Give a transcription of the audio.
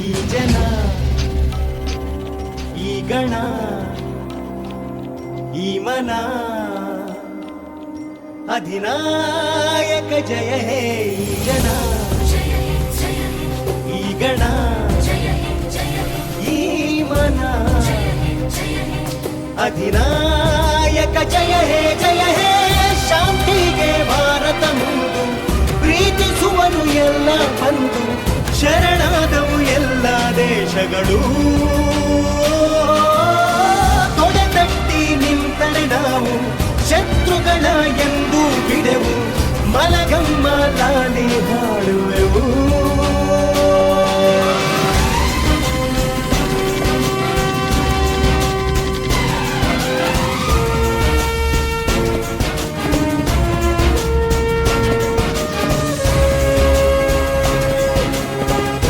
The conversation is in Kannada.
ಈ ಜನ ಈ ಗಣ ಈ ಮನ ಅಧಿನಾಯಕ ಜಯ ಹೇ ಈ ಜನ ಈ ಗಣ ಈ ಮನ ಅಧಿನಾಯಕ ಜಯ ಹೇ ಶಾಂತಿಗೆ ಭಾರತ ಮುಂದು ಪ್ರೀತಿಸುವನು ಎಲ್ಲ ಬಂದು ಶರಣಾದವು ಎಲ್ಲ ದೇಶಗಳು ತೊಡೆತಟ್ಟಿ ನಿಂತರೆ ನಾವು ಶತ್ರುಗಳ ಎಂದು ಬಿಡೆವು ಮಲಗಮ್ಮ ಲಾಲಿ ಹಾಡುವೆವು